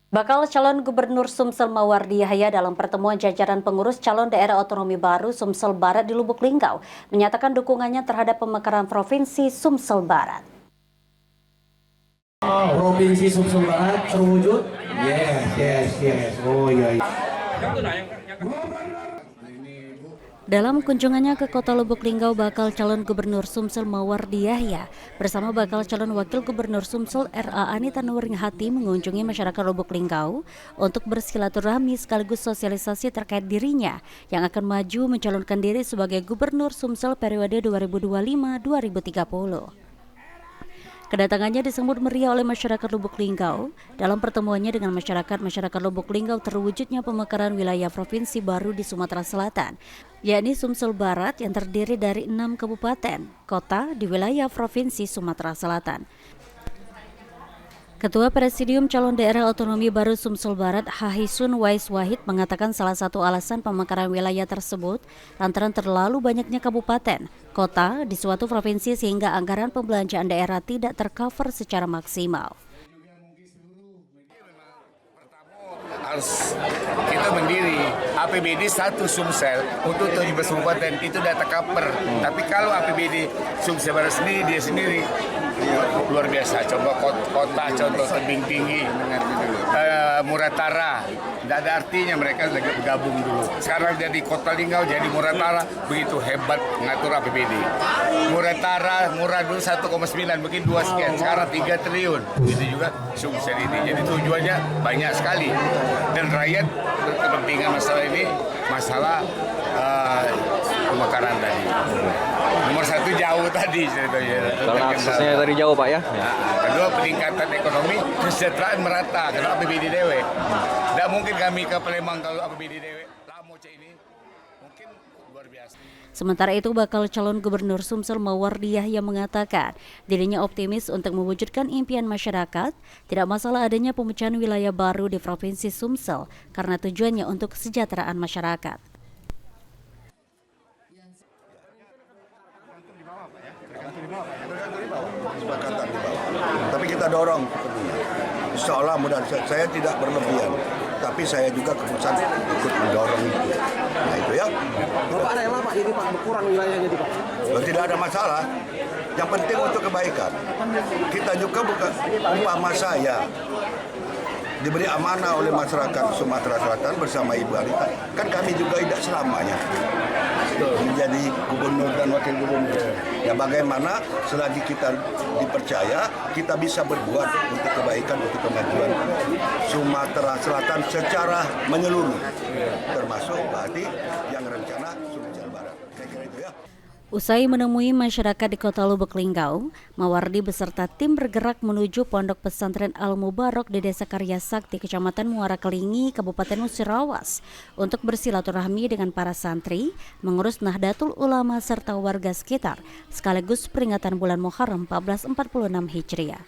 Bakal calon Gubernur Sumsel Mawardi Yahya dalam pertemuan jajaran pengurus calon daerah otonomi baru Sumsel Barat di Lubuk Linggau menyatakan dukungannya terhadap pemekaran Provinsi Sumsel Barat. Provinsi Sumsel Barat terwujud? Yes. Oh iya. Dalam kunjungannya ke kota Lubuk Linggau, bakal calon Gubernur Sumsel Mawardi Yahya bersama bakal calon Wakil Gubernur Sumsel RA Anita Nurhati mengunjungi masyarakat Lubuk Linggau untuk bersilaturahmi sekaligus sosialisasi terkait dirinya yang akan maju mencalonkan diri sebagai Gubernur Sumsel periode 2025-2030. Kedatangannya disambut meriah oleh masyarakat Lubuk Linggau. Dalam pertemuannya dengan masyarakat Lubuk Linggau terwujudnya pemekaran wilayah provinsi baru di Sumatera Selatan, yakni Sumsel Barat yang terdiri dari 6 kabupaten kota di wilayah provinsi Sumatera Selatan. Ketua Presidium Calon Daerah Otonomi Baru Sumsel Barat, Hahisun Wais Wahid, mengatakan salah satu alasan pemekaran wilayah tersebut lantaran terlalu banyaknya kabupaten, kota di suatu provinsi sehingga anggaran pembelanjaan daerah tidak tercover secara maksimal. Harus kita mendiri APBD satu Sumsel untuk 17 kabupaten itu udah tercover. Tapi kalau APBD Sumsel Barat sendiri dia sendiri luar biasa. Coba kota contoh tebing tinggi, Muratara, tidak ada artinya mereka gabung dulu. Sekarang jadi Kota Linggau jadi Muratara, begitu hebat mengatur APBD. Muratara murah dulu 1,9, mungkin 2 sekian, sekarang 3 triliun. Begitu juga Sumsel ini. Jadi tujuannya banyak sekali. Dan rakyat berkepentingan masalah ini, masalah pemekaran tadi. Nomor 1 jauh tadi ceritanya. Karena aksesnya dari jauh Pak ya? Kedua peningkatan ekonomi, kesejahteraan merata karena APBD dewe. Tidak mungkin kami ke Palembang kalau APBD dewe. Lamoce ini mungkin luar biasa. Sementara itu, bakal calon Gubernur Sumsel Mawardi Yahya mengatakan dirinya optimis untuk mewujudkan impian masyarakat, tidak masalah adanya pemecahan wilayah baru di Provinsi Sumsel karena tujuannya untuk kesejahteraan masyarakat. Kesepakatan di bawah. Tapi kita dorong kepentingan. Insya Allah mudah. Saya tidak berlebihan, tapi saya juga keputusan ikut mendorong itu. Nah itu ya. Bapak rela Pak ini Pak berkurang wilayahnya di Pak? Tidak ada masalah. Yang penting untuk kebaikan. Kita juga bukan umpama saya diberi amanah oleh masyarakat Sumatera Selatan bersama Ibu Anita. Kan kami juga tidak selamanya menjadi gubernur dan wakil gubernur. Ya bagaimana selagi kita dipercaya, kita bisa berbuat untuk kebaikan, untuk kemajuan Sumatera Selatan secara menyeluruh. Termasuk berarti yang rencana Sumsel Barat. Saya kira itu ya. Usai menemui masyarakat di kota Lubuk Linggau, Mawardi beserta tim bergerak menuju Pondok Pesantren Al-Mubarok di Desa Karya Sakti, Kecamatan Muara Kelingi, Kabupaten Musirawas, untuk bersilaturahmi dengan para santri, mengurus Nahdlatul Ulama serta warga sekitar, sekaligus peringatan bulan Muharram 1446 Hijriah.